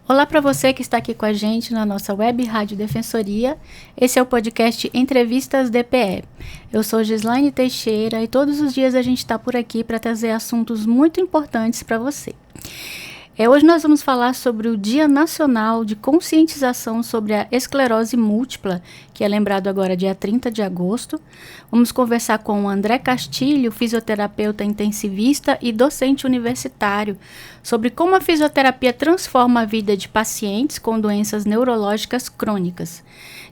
Olá para você que está aqui com a gente na nossa web Rádio Defensoria. Esse é o podcast Entrevistas DPE. Eu sou Gislaine Teixeira e todos os dias a gente está por aqui para trazer assuntos muito importantes para você. Hoje nós vamos falar sobre o Dia Nacional de Conscientização sobre a Esclerose Múltipla, que é lembrado agora dia 30 de agosto. Vamos conversar com o André Castilho, fisioterapeuta intensivista e docente universitário, sobre como a fisioterapia transforma a vida de pacientes com doenças neurológicas crônicas.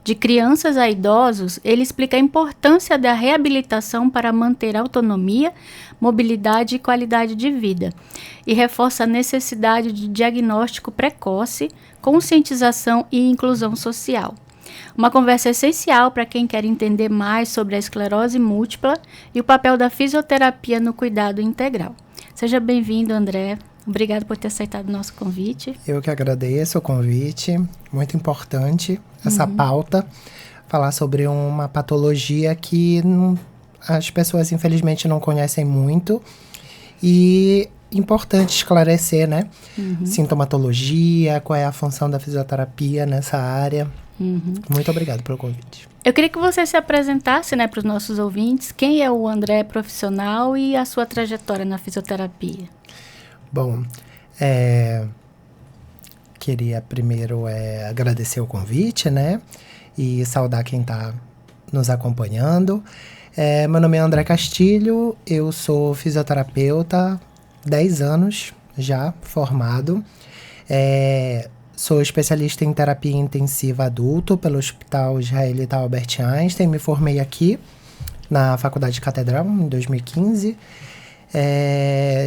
De crianças a idosos, ele explica a importância da reabilitação para manter autonomia, mobilidade e qualidade de vida, e reforça a necessidade de diagnóstico precoce, conscientização e inclusão social. Uma conversa essencial para quem quer entender mais sobre a esclerose múltipla e o papel da fisioterapia no cuidado integral. Seja bem-vindo, André. Obrigado por ter aceitado o nosso convite. Eu que agradeço o convite. Muito importante essa pauta. Falar sobre uma patologia que as pessoas, infelizmente, não conhecem muito. E importante esclarecer, né? Sintomatologia, qual é a função da fisioterapia nessa área. Muito obrigado pelo convite. Eu queria que você se apresentasse, né, para os nossos ouvintes. Quem é o André profissional e a sua trajetória na fisioterapia? Bom, queria primeiro agradecer o convite, né? E saudar quem está nos acompanhando. Meu nome é André Castilho, eu sou fisioterapeuta, 10 anos já formado. Sou especialista em terapia intensiva adulto pelo Hospital Israelita Albert Einstein. Me formei aqui na Faculdade Catedral em 2015.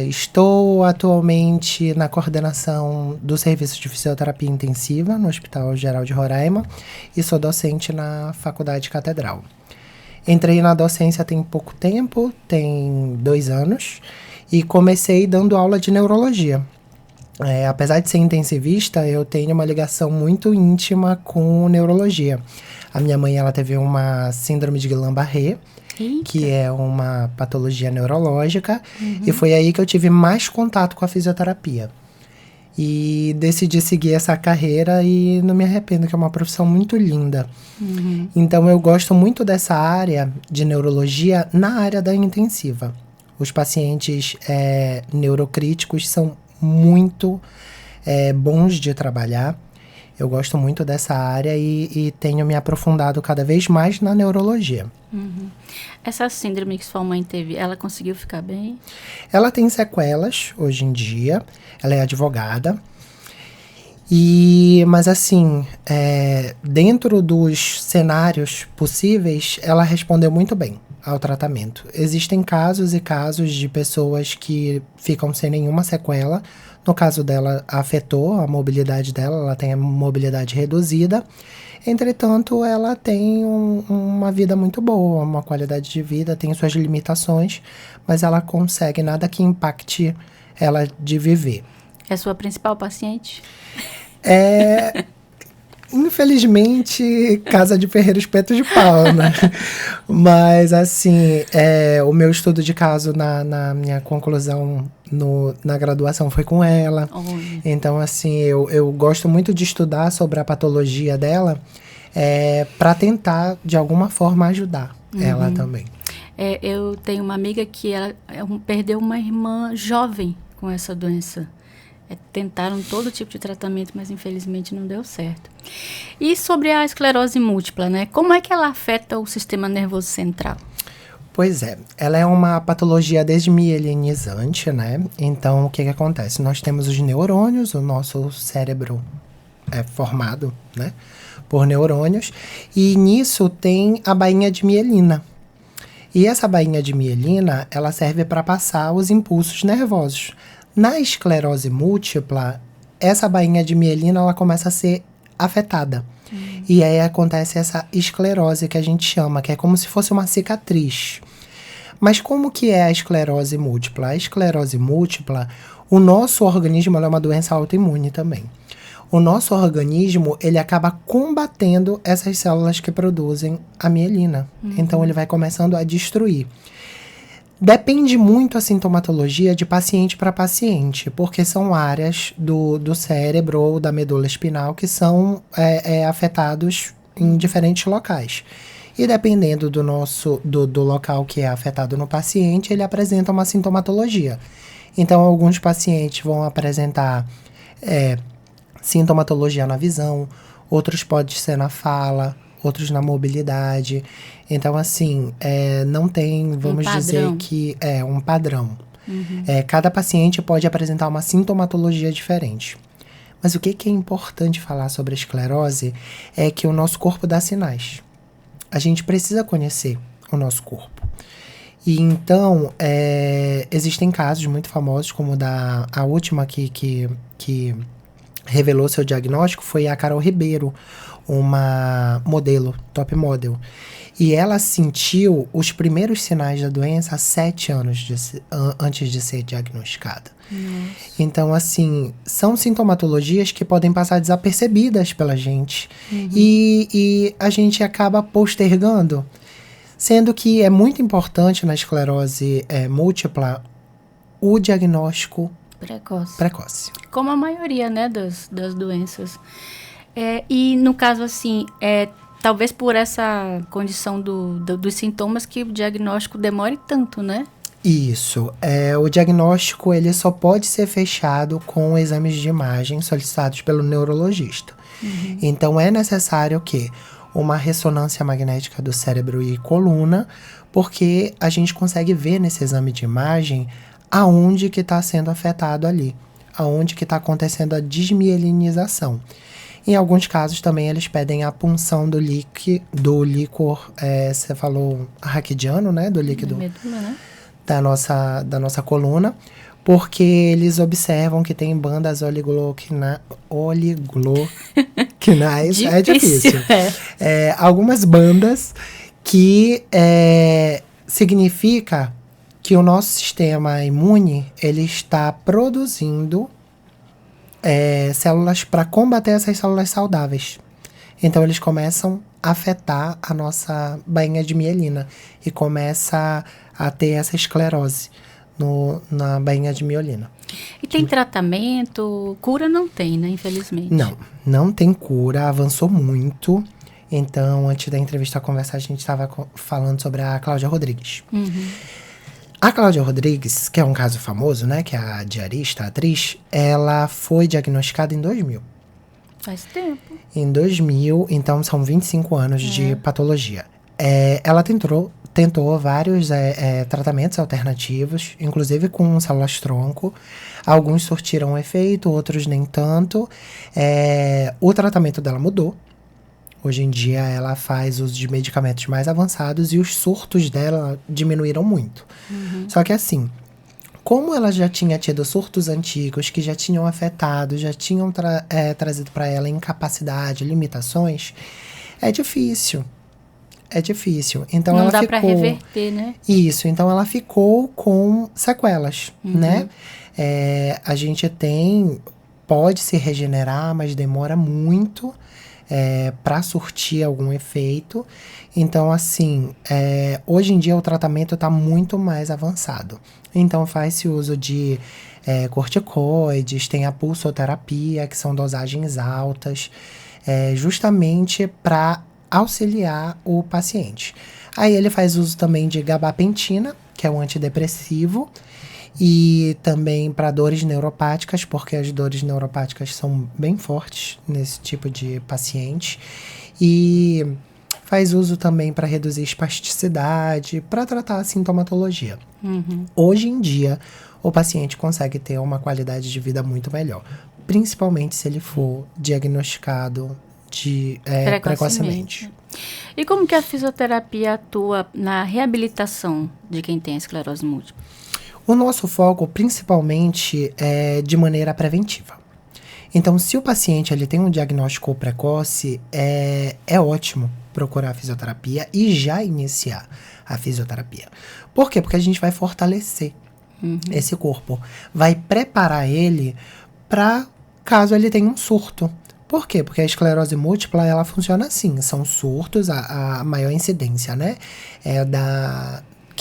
Estou atualmente na coordenação do serviço de fisioterapia intensiva no Hospital Geral de Roraima e sou docente na Faculdade Catedral. Entrei na docência tem pouco tempo, tem 2 anos, e comecei dando aula de neurologia. Apesar de ser intensivista, eu tenho uma ligação muito íntima com neurologia. A minha mãe, ela teve uma síndrome de Guillain-Barré, que é uma patologia neurológica, e foi aí que eu tive mais contato com a fisioterapia. E decidi seguir essa carreira e não me arrependo, que é uma profissão muito linda. Então, eu gosto muito dessa área de neurologia na área da intensiva. Os pacientes neurocríticos são muito bons de trabalhar. Eu gosto muito dessa área e tenho me aprofundado cada vez mais na neurologia. Essa síndrome que sua mãe teve, ela conseguiu ficar bem? Ela tem sequelas hoje em dia. Ela é advogada. Mas assim, dentro dos cenários possíveis, ela respondeu muito bem ao tratamento. Existem casos e casos de pessoas que ficam sem nenhuma sequela. No caso dela, afetou a mobilidade dela, ela tem a mobilidade reduzida. Entretanto, ela tem uma vida muito boa, uma qualidade de vida, tem suas limitações, mas ela consegue nada que impacte ela de viver. É sua principal paciente? Infelizmente, casa de ferreiro espeto de pau, né? Mas, assim, o meu estudo de caso na minha conclusão na graduação foi com ela. Então, assim, eu gosto muito de estudar sobre a patologia dela para tentar, de alguma forma, ajudar ela também. Eu tenho uma amiga que ela perdeu uma irmã jovem com essa doença. Tentaram todo tipo de tratamento, mas infelizmente não deu certo. E sobre a esclerose múltipla, né? Como é que ela afeta o sistema nervoso central? Pois é, ela é uma patologia desmielinizante, né? Então, o que acontece? Nós temos os neurônios, o nosso cérebro é formado, né, por neurônios, e nisso tem a bainha de mielina. E essa bainha de mielina, ela serve para passar os impulsos nervosos. Na esclerose múltipla, essa bainha de mielina, ela começa a ser afetada. E aí acontece essa esclerose que a gente chama, que é como se fosse uma cicatriz. Mas como que é a esclerose múltipla? A esclerose múltipla, o nosso organismo, ela é uma doença autoimune também. O nosso organismo, ele acaba combatendo essas células que produzem a mielina. Então, ele vai começando a destruir. Depende muito a sintomatologia de paciente para paciente, porque são áreas do cérebro ou da medula espinal que são afetados em diferentes locais. E dependendo do local que é afetado no paciente, ele apresenta uma sintomatologia. Então, alguns pacientes vão apresentar sintomatologia na visão, outros pode ser na fala, outros na mobilidade. Então, assim, não tem, vamos dizer que é um padrão. Cada paciente pode apresentar uma sintomatologia diferente. Mas o que é importante falar sobre a esclerose é que o nosso corpo dá sinais. A gente precisa conhecer o nosso corpo. E então, existem casos muito famosos, como a última que revelou seu diagnóstico foi a Carol Ribeiro, uma modelo, top model. E ela sentiu os primeiros sinais da doença há 7 anos antes de ser diagnosticada. Nossa. Então, assim, são sintomatologias que podem passar desapercebidas pela gente. E a gente acaba postergando. Sendo que é muito importante na esclerose múltipla o diagnóstico precoce. Como a maioria, né, das doenças. E no caso, assim, talvez por essa condição dos sintomas que o diagnóstico demore tanto, né? Isso. O diagnóstico ele só pode ser fechado com exames de imagem solicitados pelo neurologista. Então, é necessário que uma ressonância magnética do cérebro e coluna, porque a gente consegue ver nesse exame de imagem aonde que está sendo afetado ali, aonde que está acontecendo a desmielinização. Em alguns casos também eles pedem a punção do líquor cefalorraquidiano, né, do líquido medula, né? da nossa coluna, porque eles observam que tem bandas oligoquinais. É difícil. Algumas bandas que significa que o nosso sistema imune ele está produzindo células para combater essas células saudáveis. Então, eles começam a afetar a nossa bainha de mielina e começa a ter essa esclerose na bainha de mielina. E tem tratamento? Cura não tem, né? Infelizmente. Não tem cura. Avançou muito. Então, antes da entrevista conversar, a gente estava falando sobre a Cláudia Rodrigues. A Cláudia Rodrigues, que é um caso famoso, né? Que é a diarista, a atriz, ela foi diagnosticada em 2000. Faz tempo. Em 2000, então são 25 anos de patologia. Ela tentou vários tratamentos alternativos, inclusive com células-tronco. Alguns surtiram efeito, outros nem tanto. O tratamento dela mudou. Hoje em dia, ela faz uso de medicamentos mais avançados e os surtos dela diminuíram muito. Só que assim, como ela já tinha tido surtos antigos que já tinham afetado, já tinham trazido para ela incapacidade, limitações, é difícil. Então, não ela dá ficou... para reverter, né? Isso, então ela ficou com sequelas, né? A gente pode se regenerar, mas demora muito para surtir algum efeito. Então, assim, hoje em dia o tratamento está muito mais avançado. Então, faz-se uso de corticoides, tem a pulsoterapia, que são dosagens altas, justamente para auxiliar o paciente. Aí ele faz uso também de gabapentina, que é um antidepressivo, e também para dores neuropáticas, porque as dores neuropáticas são bem fortes nesse tipo de paciente. E faz uso também para reduzir espasticidade, para tratar a sintomatologia. Hoje em dia, o paciente consegue ter uma qualidade de vida muito melhor, principalmente se ele for diagnosticado precocemente. E como que a fisioterapia atua na reabilitação de quem tem esclerose múltipla? O nosso foco, principalmente, é de maneira preventiva. Então, se o paciente ele tem um diagnóstico precoce, é ótimo procurar a fisioterapia e já iniciar a fisioterapia. Por quê? Porque a gente vai fortalecer esse corpo. Vai preparar ele para caso ele tenha um surto. Por quê? Porque a esclerose múltipla, ela funciona assim. São surtos, a maior incidência, né?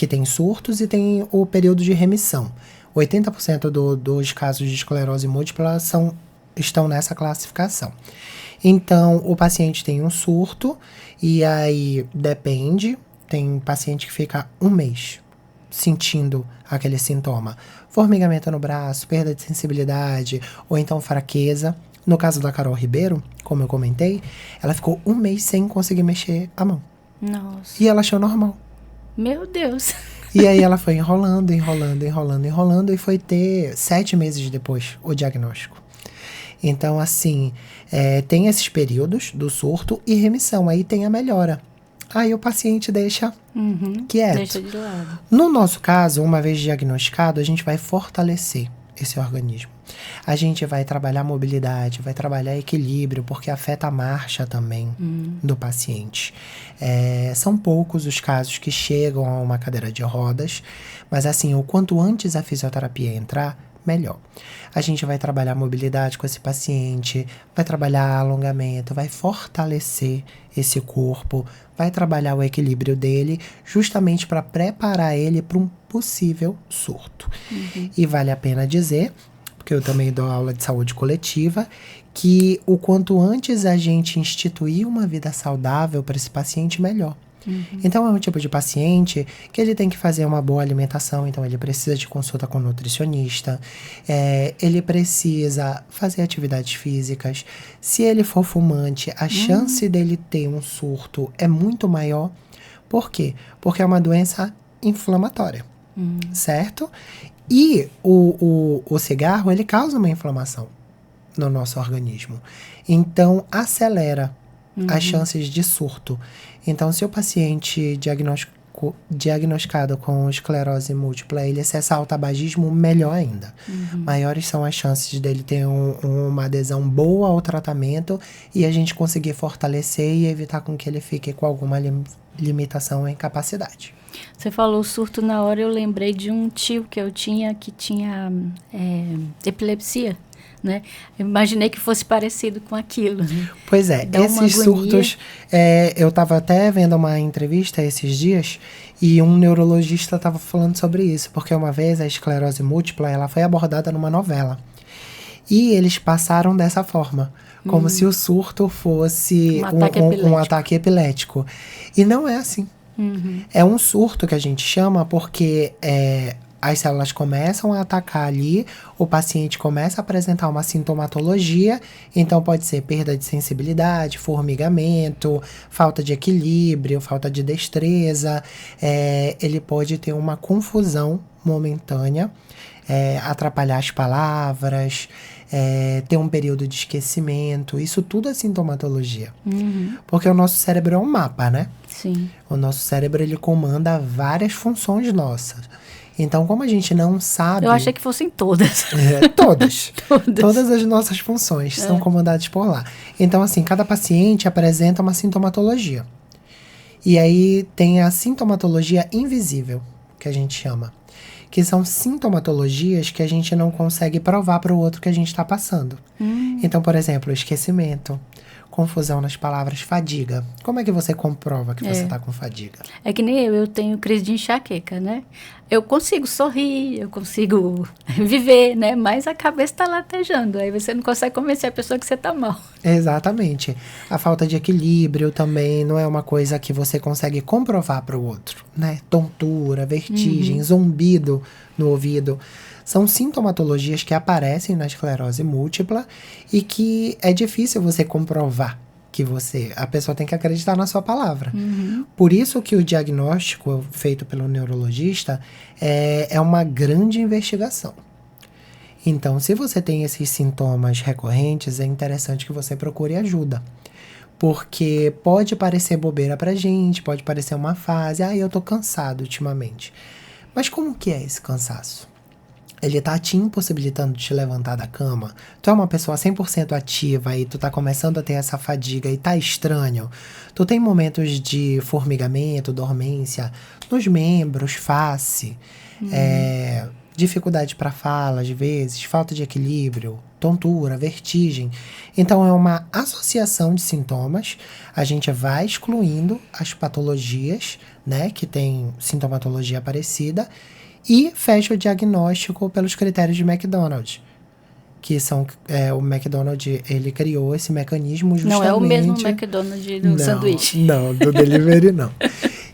que tem surtos e tem o período de remissão. 80% dos casos de esclerose múltipla estão nessa classificação. Então, o paciente tem um surto e aí depende, tem paciente que fica 1 mês sentindo aquele sintoma. Formigamento no braço, perda de sensibilidade ou então fraqueza. No caso da Carol Ribeiro, como eu comentei, ela ficou 1 mês sem conseguir mexer a mão. Nossa. E ela achou normal. Meu Deus. E aí ela foi enrolando e foi ter 7 meses depois o diagnóstico. Então, assim, tem esses períodos do surto e remissão, aí tem a melhora. Aí o paciente deixa quieto. Deixa de lado. No nosso caso, uma vez diagnosticado, a gente vai fortalecer esse organismo. A gente vai trabalhar mobilidade, vai trabalhar equilíbrio, porque afeta a marcha também do paciente. São poucos os casos que chegam a uma cadeira de rodas, mas assim, o quanto antes a fisioterapia entrar, melhor. A gente vai trabalhar mobilidade com esse paciente, vai trabalhar alongamento, vai fortalecer esse corpo, vai trabalhar o equilíbrio dele, justamente para preparar ele para um possível surto. E vale a pena dizer, porque eu também dou aula de saúde coletiva, que o quanto antes a gente instituir uma vida saudável para esse paciente, melhor. Então, é um tipo de paciente que ele tem que fazer uma boa alimentação, então ele precisa de consulta com nutricionista, ele precisa fazer atividades físicas. Se ele for fumante, a chance dele ter um surto é muito maior. Por quê? Porque é uma doença inflamatória, certo? E o cigarro, ele causa uma inflamação no nosso organismo. Então, acelera as chances de surto. Então, se o paciente diagnosticado com esclerose múltipla, ele acessa autotabagismo, melhor ainda. Maiores são as chances dele ter uma adesão boa ao tratamento e a gente conseguir fortalecer e evitar com que ele fique com alguma limitação ou incapacidade. Você falou surto na hora, eu lembrei de um tio que eu tinha, que tinha epilepsia. Né? Eu imaginei que fosse parecido com aquilo. Né? Pois é, esses surtos... eu estava até vendo uma entrevista esses dias e um neurologista estava falando sobre isso, porque uma vez a esclerose múltipla ela foi abordada numa novela. E eles passaram dessa forma, como se o surto fosse um ataque epilético. E não é assim. É um surto que a gente chama porque... as células começam a atacar ali, o paciente começa a apresentar uma sintomatologia, então pode ser perda de sensibilidade, formigamento, falta de equilíbrio, falta de destreza, ele pode ter uma confusão momentânea, atrapalhar as palavras, ter um período de esquecimento, isso tudo é sintomatologia. Porque o nosso cérebro é um mapa, né? Sim. O nosso cérebro, ele comanda várias funções nossas. Então, como a gente não sabe... Eu achei que fossem todas. Todas. Todas as nossas funções são comandadas por lá. Então, assim, cada paciente apresenta uma sintomatologia. E aí tem a sintomatologia invisível, que a gente chama. Que são sintomatologias que a gente não consegue provar para o outro que a gente está passando. Então, por exemplo, esquecimento, confusão nas palavras, fadiga. Como é que você comprova que você está com fadiga? É que nem eu tenho crise de enxaqueca, né? Eu consigo sorrir, eu consigo viver, né? Mas a cabeça está latejando, aí você não consegue convencer a pessoa que você está mal. Exatamente. A falta de equilíbrio também não é uma coisa que você consegue comprovar para o outro, né? Tontura, vertigem, zumbido no ouvido. São sintomatologias que aparecem na esclerose múltipla e que é difícil você comprovar que a pessoa tem que acreditar na sua palavra. Por isso que o diagnóstico feito pelo neurologista é uma grande investigação. Então, se você tem esses sintomas recorrentes, é interessante que você procure ajuda. Porque pode parecer bobeira pra gente, pode parecer uma fase, eu tô cansado ultimamente. Mas como que é esse cansaço? Ele tá te impossibilitando de te levantar da cama? Tu é uma pessoa 100% ativa e tu tá começando a ter essa fadiga e tá estranho? Tu tem momentos de formigamento, dormência nos membros, face, dificuldade para fala, às vezes, falta de equilíbrio, tontura, vertigem. Então, é uma associação de sintomas. A gente vai excluindo as patologias, né, que tem sintomatologia parecida, e fecha o diagnóstico pelos critérios de McDonald. Que são, o McDonald's, ele criou esse mecanismo justamente... Não é o mesmo McDonald's do sanduíche. Não, do delivery não.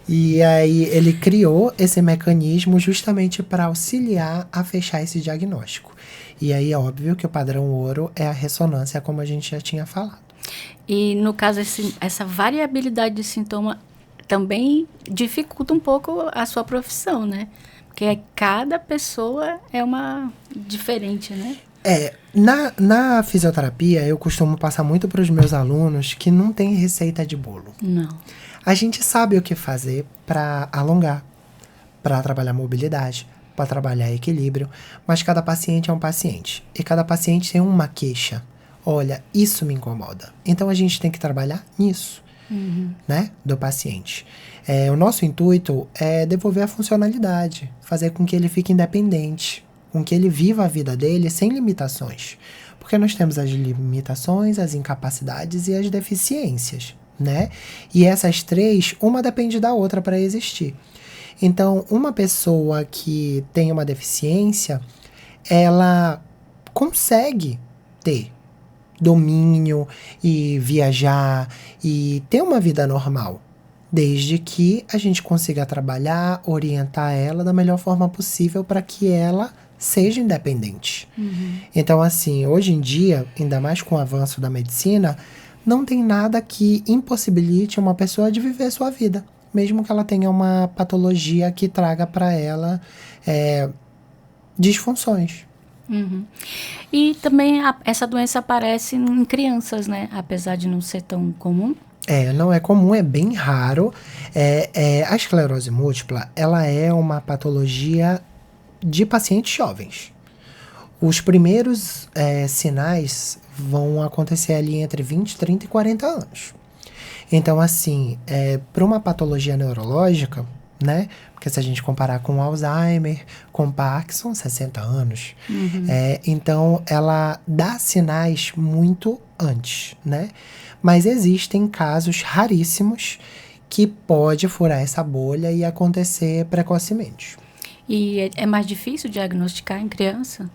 E aí ele criou esse mecanismo justamente para auxiliar a fechar esse diagnóstico. E aí é óbvio que o padrão ouro é a ressonância, como a gente já tinha falado. E no caso, essa variabilidade de sintoma também dificulta um pouco a sua profissão, né? Porque cada pessoa é uma diferente, né? Na fisioterapia, eu costumo passar muito para os meus alunos que não tem receita de bolo. Não. A gente sabe o que fazer para alongar, para trabalhar mobilidade, para trabalhar equilíbrio, mas cada paciente é um paciente. E cada paciente tem uma queixa. Olha, isso me incomoda. Então, a gente tem que trabalhar nisso, né, do paciente. O nosso intuito é devolver a funcionalidade, fazer com que ele fique independente, com que ele viva a vida dele sem limitações. Porque nós temos as limitações, as incapacidades e as deficiências, né? E essas três, uma depende da outra para existir. Então, uma pessoa que tem uma deficiência, ela consegue ter domínio e viajar e ter uma vida normal, desde que a gente consiga trabalhar, orientar ela da melhor forma possível para que ela seja independente. Então, assim, hoje em dia, ainda mais com o avanço da medicina, não tem nada que impossibilite uma pessoa de viver sua vida, mesmo que ela tenha uma patologia que traga para ela disfunções. E também essa doença aparece em crianças, né? Apesar de não ser tão comum. Não é comum, é bem raro. A esclerose múltipla, ela é uma patologia de pacientes jovens. Os primeiros sinais vão acontecer ali entre 20, 30 e 40 anos. Então, assim, para uma patologia neurológica, né? Porque se a gente comparar com Alzheimer, com Parkinson, 60 anos. Então, ela dá sinais muito antes, né? Mas existem casos raríssimos que pode furar essa bolha e acontecer precocemente. E é mais difícil diagnosticar em criança?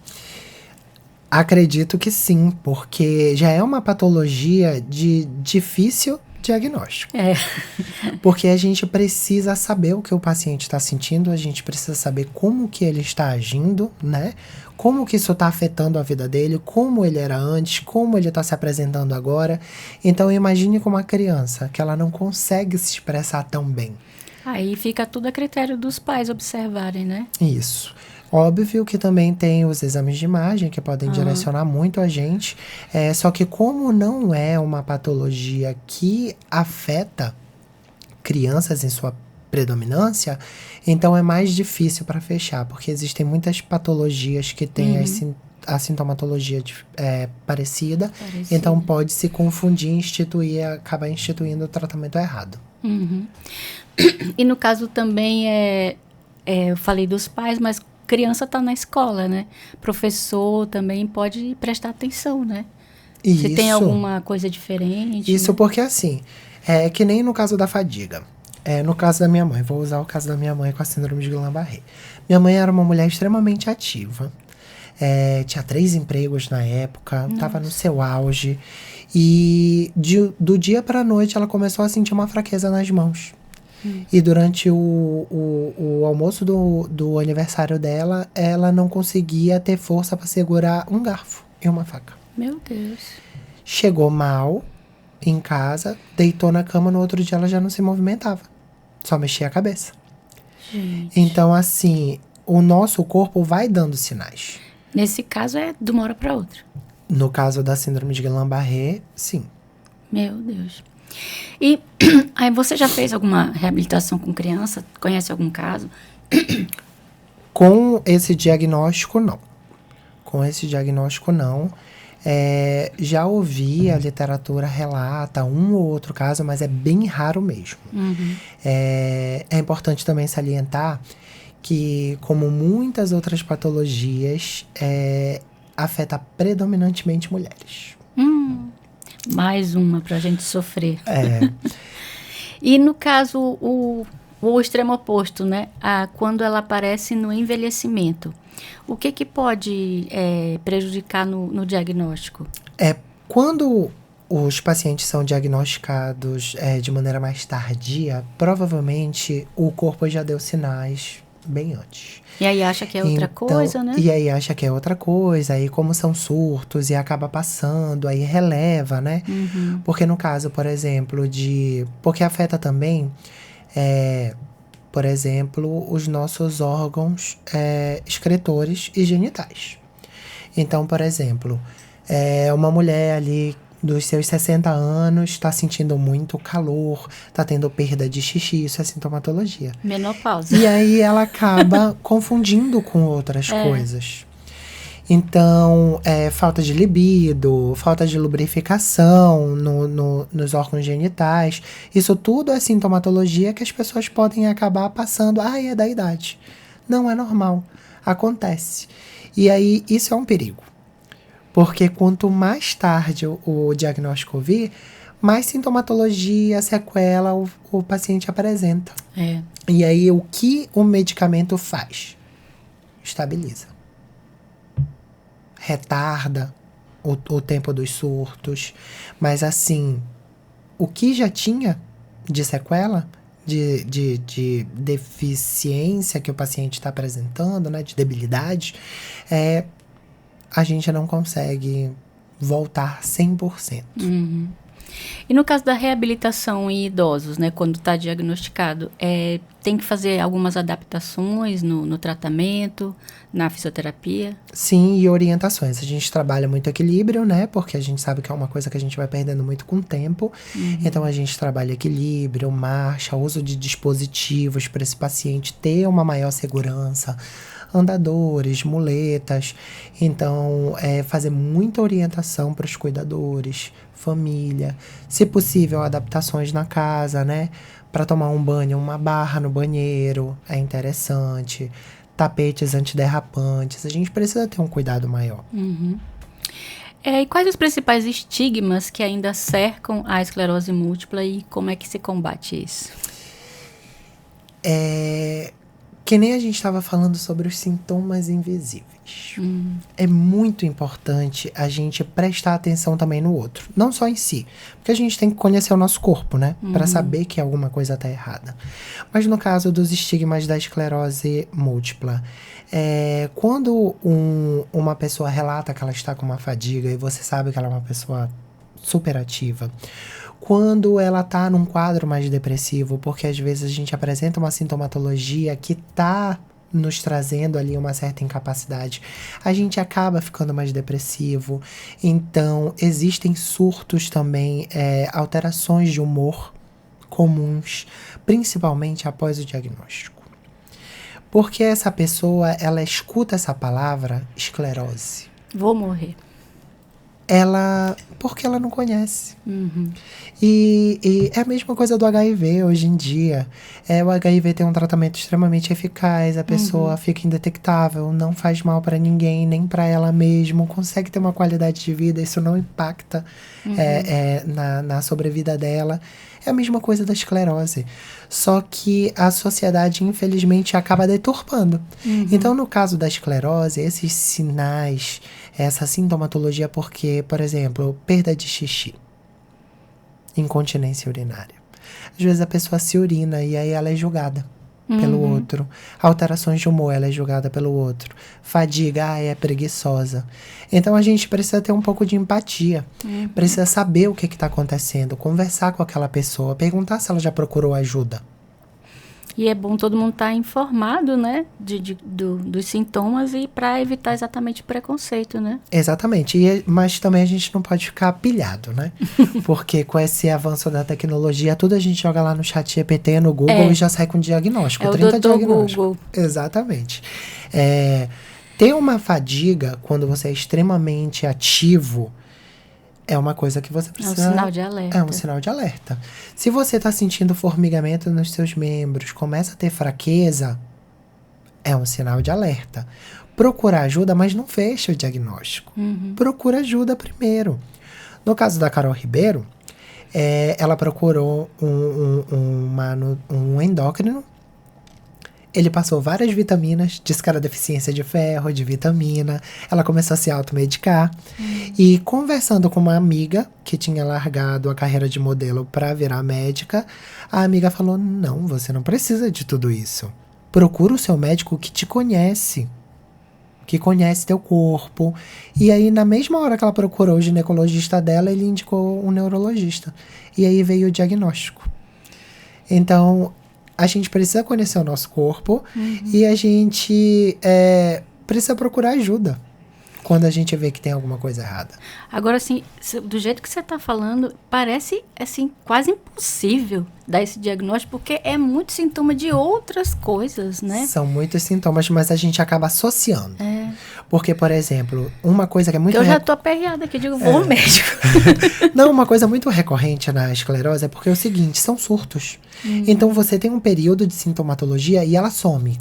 Acredito que sim, porque já é uma patologia de difícil diagnóstico. Porque a gente precisa saber o que o paciente está sentindo, a gente precisa saber como que ele está agindo, né? Como que isso está afetando a vida dele, como ele era antes, como ele está se apresentando agora. Então, imagine com uma criança que ela não consegue se expressar tão bem. Aí fica tudo a critério dos pais observarem, né? Isso. Óbvio que também tem os exames de imagem que podem direcionar muito a gente. Só que como não é uma patologia que afeta crianças em sua predominância, então é mais difícil para fechar, porque existem muitas patologias que têm a sintomatologia parecida, então pode se confundir e acabar instituindo o tratamento errado. E no caso também eu falei dos pais, mas criança está na escola, né? Professor também pode prestar atenção, né? Se tem alguma coisa diferente. Isso, né? Porque assim, é que nem no caso da fadiga. No caso da minha mãe, vou usar o caso da minha mãe com a síndrome de Guillain-Barré. Minha mãe era uma mulher extremamente ativa. Tinha 3 empregos na época, estava no seu auge. E do dia para a noite ela começou a sentir uma fraqueza nas mãos. E durante o almoço do aniversário dela, ela não conseguia ter força para segurar um garfo e uma faca. Meu Deus. Chegou mal em casa, deitou na cama, no outro dia ela já não se movimentava. Só mexia a cabeça. Gente. Então, assim, o nosso corpo vai dando sinais. Nesse caso é de uma hora para outra. No caso da síndrome de Guillain-Barré, sim. Meu Deus. E aí você já fez alguma reabilitação com criança? Conhece algum caso? Com esse diagnóstico, não. Com esse diagnóstico, não. Já ouvi, a literatura relata um ou outro caso, mas é bem raro mesmo. É importante também salientar que, como muitas outras patologias, afeta predominantemente mulheres. Mais uma pra gente sofrer. É. E no caso, o extremo oposto, né? Quando ela aparece no envelhecimento. O que pode prejudicar no diagnóstico? Quando os pacientes são diagnosticados de maneira mais tardia, provavelmente o corpo já deu sinais bem antes. E aí acha que é outra coisa, né? E aí acha que é outra coisa, aí como são surtos e acaba passando, aí releva, né? Porque no caso, por exemplo, porque afeta também, por exemplo, os nossos órgãos excretores e genitais. Então, por exemplo, uma mulher ali dos seus 60 anos está sentindo muito calor, está tendo perda de xixi, isso é sintomatologia. Menopausa. E aí ela acaba confundindo com outras coisas. Então, falta de libido, falta de lubrificação nos órgãos genitais. Isso tudo é sintomatologia que as pessoas podem acabar passando. É da idade. Não é normal. Acontece. E aí, isso é um perigo. Porque quanto mais tarde o diagnóstico vir, mais sintomatologia, sequela o paciente apresenta. E aí, o que o medicamento faz? Estabiliza. Retarda o tempo dos surtos. Mas, assim, o que já tinha de sequela, de deficiência que o paciente está apresentando, né, de debilidade, a gente não consegue voltar 100%. E no caso da reabilitação em idosos, né, quando está diagnosticado, tem que fazer algumas adaptações no tratamento, na fisioterapia? Sim, e orientações. A gente trabalha muito equilíbrio, né, porque a gente sabe que é uma coisa que a gente vai perdendo muito com o tempo. Então, a gente trabalha equilíbrio, marcha, uso de dispositivos para esse paciente ter uma maior segurança, andadores, muletas. Então, fazer muita orientação para os cuidadores, família. Se possível, adaptações na casa, né? Para tomar um banho, uma barra no banheiro, é interessante. Tapetes antiderrapantes. A gente precisa ter um cuidado maior. E quais os principais estigmas que ainda cercam a esclerose múltipla e como é que se combate isso? Que nem a gente estava falando sobre os sintomas invisíveis. É muito importante a gente prestar atenção também no outro. Não só em si. Porque a gente tem que conhecer o nosso corpo, né? Para saber que alguma coisa está errada. Mas no caso dos estigmas da esclerose múltipla, quando uma pessoa relata que ela está com uma fadiga e você sabe que ela é uma pessoa super ativa, quando ela tá num quadro mais depressivo, porque às vezes a gente apresenta uma sintomatologia que tá nos trazendo ali uma certa incapacidade, a gente acaba ficando mais depressivo. Então, existem surtos também, alterações de humor comuns, principalmente após o diagnóstico. Porque essa pessoa, ela escuta essa palavra, esclerose. Vou morrer. Porque ela não conhece. E é a mesma coisa do HIV hoje em dia. O HIV tem um tratamento extremamente eficaz, a pessoa fica indetectável, não faz mal para ninguém, nem para ela mesma, consegue ter uma qualidade de vida, isso não impacta na sobrevida dela. É a mesma coisa da esclerose. Só que a sociedade, infelizmente, acaba deturpando. Então, no caso da esclerose, esses sinais, essa sintomatologia, porque, por exemplo, perda de xixi, incontinência urinária. Às vezes a pessoa se urina e aí ela é julgada pelo outro. Alterações de humor, ela é julgada pelo outro. Fadiga, é preguiçosa. Então a gente precisa ter um pouco de empatia. Precisa saber o que está acontecendo, conversar com aquela pessoa, perguntar se ela já procurou ajuda. E é bom todo mundo estar informado, né, dos sintomas e para evitar exatamente o preconceito, né? Exatamente, mas também a gente não pode ficar pilhado, né? Porque com esse avanço da tecnologia, tudo a gente joga lá no chat GPT, no Google e já sai com diagnóstico. 30 diagnósticos. Google. Exatamente. Ter uma fadiga quando você é extremamente ativo é uma coisa que você precisa... É um sinal de alerta. É um sinal de alerta. Se você está sentindo formigamento nos seus membros, começa a ter fraqueza, é um sinal de alerta. Procura ajuda, mas não fecha o diagnóstico. Procura ajuda primeiro. No caso da Carol Ribeiro, ela procurou um endócrino. Ele passou várias vitaminas, disse que era deficiência de ferro, de vitamina. Ela começou a se automedicar. E conversando com uma amiga que tinha largado a carreira de modelo para virar médica, a amiga falou: não, você não precisa de tudo isso. Procura o seu médico que te conhece, que conhece teu corpo. E aí, na mesma hora que ela procurou o ginecologista dela, ele indicou um neurologista. E aí veio o diagnóstico. Então, a gente precisa conhecer o nosso corpo e a gente precisa procurar ajuda quando a gente vê que tem alguma coisa errada. Agora, assim, do jeito que você está falando, parece, assim, quase impossível dar esse diagnóstico, porque é muito sintoma de outras coisas, né? São muitos sintomas, mas a gente acaba associando. Porque, por exemplo, uma coisa que é muito... Eu já tô aperreada aqui, digo, vou ao médico. Não, uma coisa muito recorrente na esclerose é porque é o seguinte, são surtos. Então, você tem um período de sintomatologia e ela some.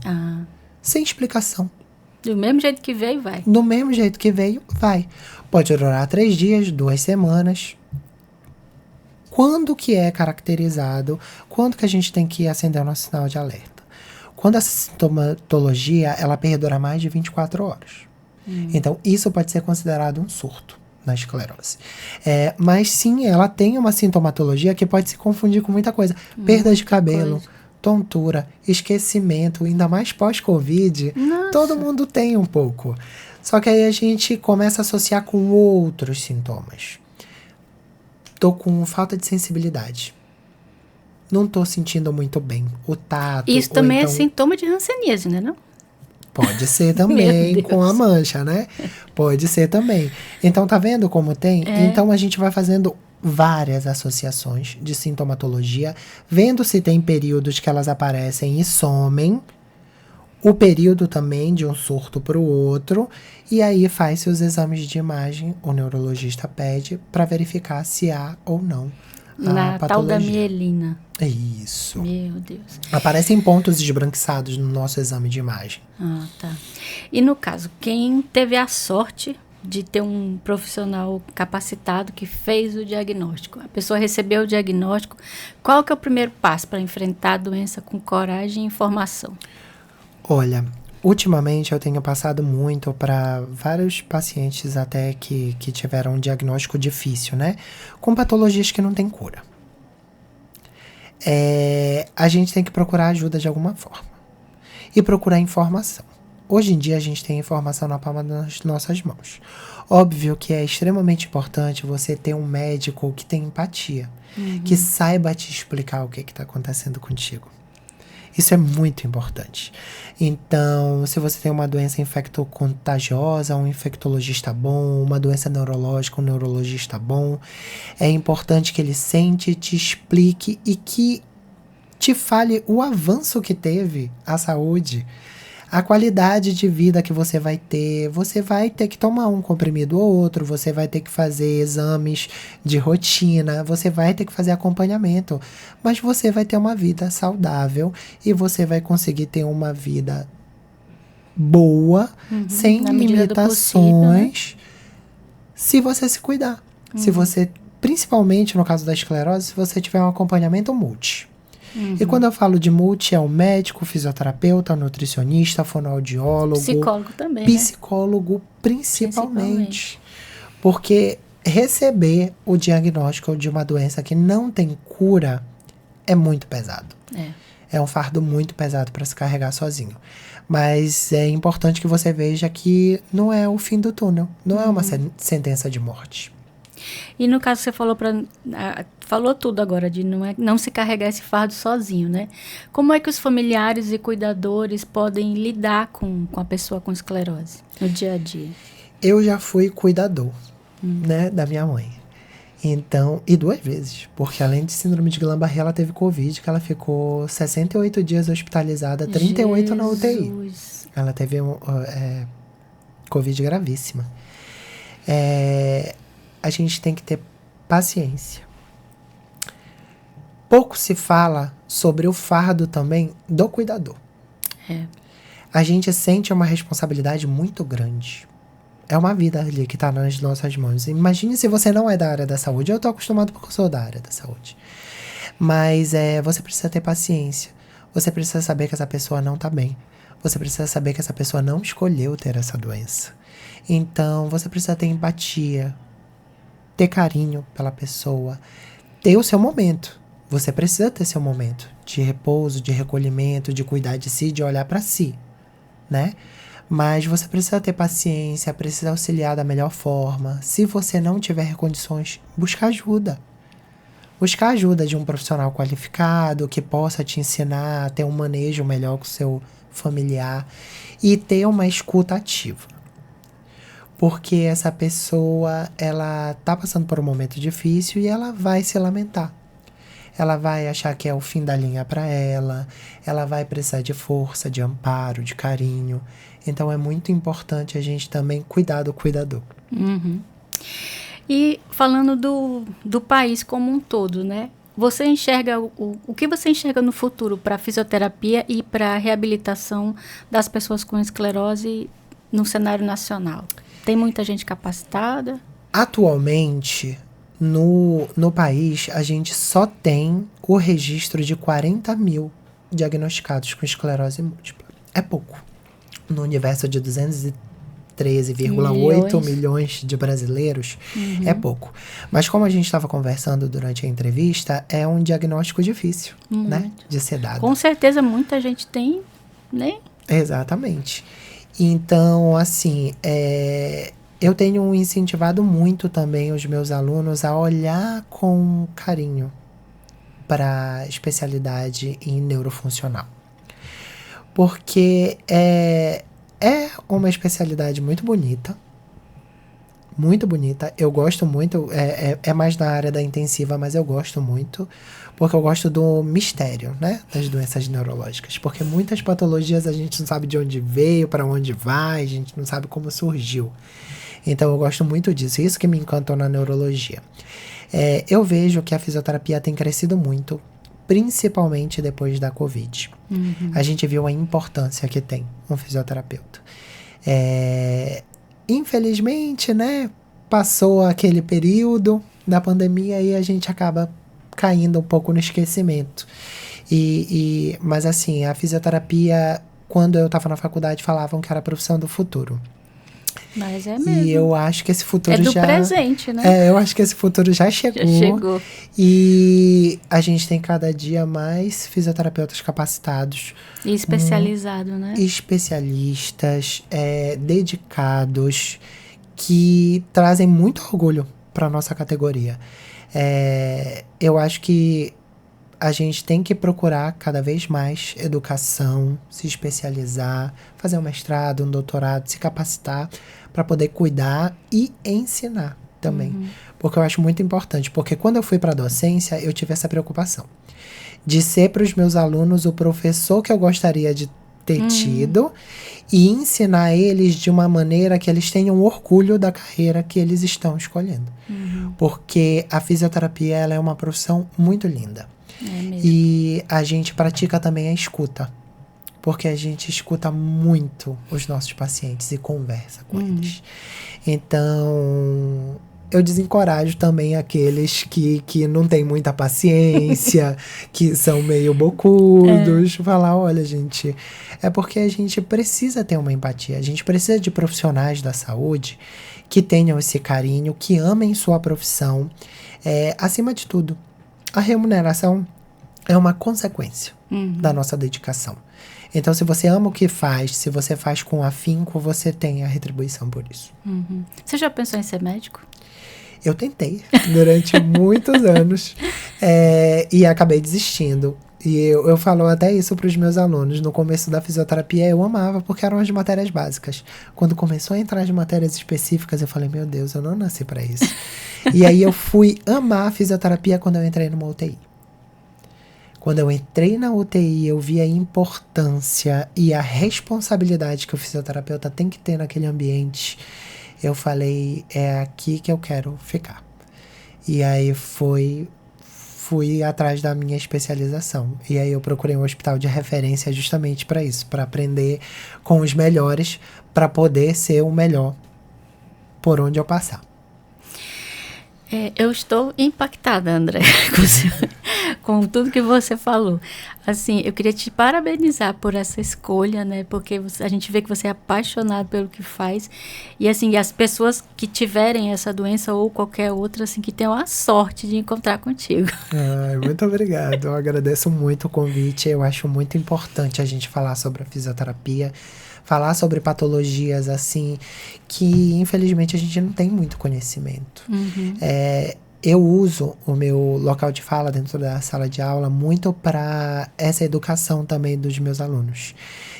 Sem explicação. Do mesmo jeito que veio, vai. Do mesmo jeito que veio, vai. Pode durar 3 dias, 2 semanas. Quando que é caracterizado? Quando que a gente tem que acender o nosso sinal de alerta? Quando essa sintomatologia, ela perdura mais de 24 horas. Então, isso pode ser considerado um surto na esclerose. Mas sim, ela tem uma sintomatologia que pode se confundir com muita coisa. Perda de cabelo, tontura, esquecimento, ainda mais pós-Covid. Todo mundo tem um pouco. Só que aí a gente começa a associar com outros sintomas. Tô com falta de sensibilidade. Não tô sentindo muito bem o tato. Isso também é sintoma de hanseníase, né, não? Pode ser também com a mancha, né? Pode ser também. Então, tá vendo como tem? Então, a gente vai fazendo várias associações de sintomatologia, vendo se tem períodos que elas aparecem e somem, o período também de um surto para o outro, e aí faz-se os exames de imagem, o neurologista pede para verificar se há ou não a patologia. Tal da mielina. Isso. Meu Deus. Aparecem pontos esbranquiçados no nosso exame de imagem. Tá. E no caso, quem teve a sorte de ter um profissional capacitado que fez o diagnóstico, a pessoa recebeu o diagnóstico, qual que é o primeiro passo para enfrentar a doença com coragem e informação? Olha, ultimamente eu tenho passado muito para vários pacientes até que tiveram um diagnóstico difícil, né? Com patologias que não tem cura. A gente tem que procurar ajuda de alguma forma. E procurar informação. Hoje em dia a gente tem informação na palma das nossas mãos. Óbvio que é extremamente importante você ter um médico que tenha empatia. Que saiba te explicar o que está acontecendo contigo. Isso é muito importante. Então, se você tem uma doença infectocontagiosa, um infectologista bom, uma doença neurológica, um neurologista bom, é importante que ele sente, te explique e que te fale o avanço que teve a saúde, a qualidade de vida que você vai ter. Você vai ter que tomar um comprimido ou outro, você vai ter que fazer exames de rotina, você vai ter que fazer acompanhamento, mas você vai ter uma vida saudável e você vai conseguir ter uma vida boa, sem limitações, se você se cuidar. Se você, principalmente no caso da esclerose, se você tiver um acompanhamento multi. E quando eu falo de multi, é o médico, fisioterapeuta, nutricionista, fonoaudiólogo. Psicólogo também, Psicólogo, principalmente. Porque receber o diagnóstico de uma doença que não tem cura é muito pesado. É um fardo muito pesado para se carregar sozinho. Mas é importante que você veja que não é o fim do túnel. Não é uma sentença de morte. E no caso você falou tudo agora, de não se carregar esse fardo sozinho, né? Como é que os familiares e cuidadores podem lidar com a pessoa com esclerose no dia a dia? Eu já fui cuidador, né, da minha mãe. Então, e 2 vezes, porque além de síndrome de Guillain-Barré, ela teve Covid, que ela ficou 68 dias hospitalizada, 38 na UTI. Ela teve Covid gravíssima. A gente tem que ter paciência. Pouco se fala sobre o fardo também do cuidador. a gente sente uma responsabilidade muito grande. É uma vida ali que tá nas nossas mãos. Imagine se você não é da área da saúde. Eu tô acostumado porque eu sou da área da saúde. Mas você precisa ter paciência. Você precisa saber que essa pessoa não tá bem. Você precisa saber que essa pessoa não escolheu ter essa doença. Então, você precisa ter empatia, ter carinho pela pessoa, ter o seu momento. Você precisa ter seu momento de repouso, de recolhimento, de cuidar de si, de olhar para si, né? Mas você precisa ter paciência, precisa auxiliar da melhor forma. Se você não tiver condições, buscar ajuda. Buscar ajuda de um profissional qualificado que possa te ensinar a ter um manejo melhor com o seu familiar e ter uma escuta ativa. Porque essa pessoa, ela tá passando por um momento difícil e ela vai se lamentar. Ela vai achar que é o fim da linha para ela vai precisar de força, de amparo, de carinho. Então é muito importante a gente também cuidar do cuidador. Uhum. E falando do país como um todo, né? Você enxerga o que você enxerga no futuro para a fisioterapia e para a reabilitação das pessoas com esclerose no cenário nacional? Tem muita gente capacitada? Atualmente, no país, a gente só tem o registro de 40 mil diagnosticados com esclerose múltipla. É pouco. No universo de 213,8 milhões de brasileiros, é pouco. Mas como a gente estava conversando durante a entrevista, é um diagnóstico difícil, né, de ser dado. Com certeza muita gente tem, né? Exatamente. Então, assim, eu tenho incentivado muito também os meus alunos a olhar com carinho para a especialidade em neurofuncional. Porque é uma especialidade muito bonita. Muito bonita. Eu gosto muito. É mais na área da intensiva, mas eu gosto muito. Porque eu gosto do mistério, né? Das doenças neurológicas. Porque muitas patologias a gente não sabe de onde veio, para onde vai, a gente não sabe como surgiu. Então eu gosto muito disso. Isso que me encantou na neurologia. Eu vejo que a fisioterapia tem crescido muito, principalmente depois da Covid. A gente viu a importância que tem um fisioterapeuta. Infelizmente, né, passou aquele período da pandemia e a gente acaba caindo um pouco no esquecimento. Mas assim, a fisioterapia, quando eu estava na faculdade, falavam que era a profissão do futuro. Mas é mesmo. E eu acho que esse futuro já... É do presente, né? Eu acho que esse futuro já chegou. Já chegou. E a gente tem cada dia mais fisioterapeutas capacitados. E especializados, né? Especialistas, dedicados, que trazem muito orgulho para a nossa categoria. Eu acho que a gente tem que procurar cada vez mais educação, se especializar, fazer um mestrado, um doutorado, se capacitar para poder cuidar e ensinar também. Porque eu acho muito importante, porque quando eu fui para a docência, eu tive essa preocupação de ser para os meus alunos o professor que eu gostaria de ter tido e ensinar eles de uma maneira que eles tenham orgulho da carreira que eles estão escolhendo. Porque a fisioterapia, ela é uma profissão muito linda. E a gente pratica também a escuta, porque a gente escuta muito os nossos pacientes e conversa com eles. Então, eu desencorajo também aqueles que não têm muita paciência, que são meio bocudos, falar, olha, gente, é porque a gente precisa ter uma empatia, a gente precisa de profissionais da saúde que tenham esse carinho, que amem sua profissão, acima de tudo. A remuneração é uma consequência da nossa dedicação. Então, se você ama o que faz, se você faz com afinco, você tem a retribuição por isso. Você já pensou em ser médico? Eu tentei durante muitos anos e acabei desistindo. E eu falo até isso para os meus alunos. No começo da fisioterapia eu amava, porque eram as matérias básicas. Quando começou a entrar as matérias específicas, eu falei, meu Deus, eu não nasci para isso. E aí eu fui amar a fisioterapia quando eu entrei numa UTI. Quando eu entrei na UTI, eu vi a importância e a responsabilidade que o fisioterapeuta tem que ter naquele ambiente. Eu falei, é aqui que eu quero ficar. E aí foi fui atrás da minha especialização. E aí eu procurei um hospital de referência justamente para isso, para aprender com os melhores, para poder ser o melhor por onde eu passar. Eu estou impactada, André, com tudo que você falou. Assim, eu queria te parabenizar por essa escolha, né? Porque a gente vê que você é apaixonado pelo que faz. E, assim, as pessoas que tiverem essa doença ou qualquer outra, assim, que tenham a sorte de encontrar contigo. Muito obrigado. Eu agradeço muito o convite. Eu acho muito importante a gente falar sobre a fisioterapia, falar sobre patologias, assim, que infelizmente a gente não tem muito conhecimento. Uhum. Eu uso o meu local de fala dentro da sala de aula muito para essa educação também dos meus alunos.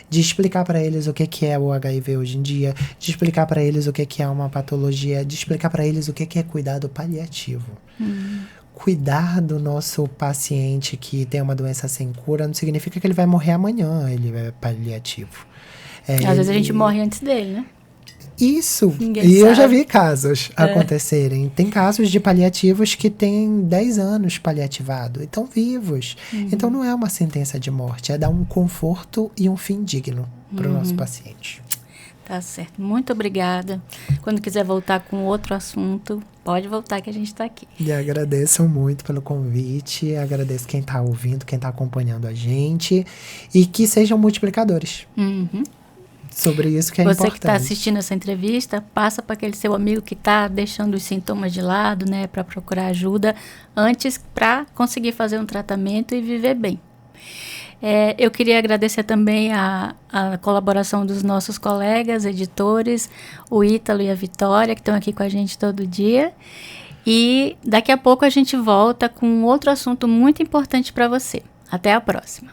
De explicar para eles o que é o HIV hoje em dia, de explicar para eles o que é uma patologia, de explicar para eles o que é cuidado paliativo. Cuidar do nosso paciente que tem uma doença sem cura não significa que ele vai morrer amanhã, ele é paliativo. Às vezes a gente morre antes dele, né? Isso, Ninguém e sabe. eu já vi casos acontecerem. Tem casos de paliativos que têm 10 anos paliativado e estão vivos. Então não é uma sentença de morte, é dar um conforto e um fim digno para o nosso paciente. Tá certo, muito obrigada. Quando quiser voltar com outro assunto, pode voltar que a gente está aqui. E agradeço muito pelo convite, agradeço quem está ouvindo, quem está acompanhando a gente e que sejam multiplicadores. Sobre isso que é importante. Você que está assistindo essa entrevista, passa para aquele seu amigo que está deixando os sintomas de lado, né, para procurar ajuda antes, para conseguir fazer um tratamento e viver bem. Eu queria agradecer também a colaboração dos nossos colegas, editores, o Ítalo e a Vitória, que estão aqui com a gente todo dia. E daqui a pouco a gente volta com outro assunto muito importante para você. Até a próxima.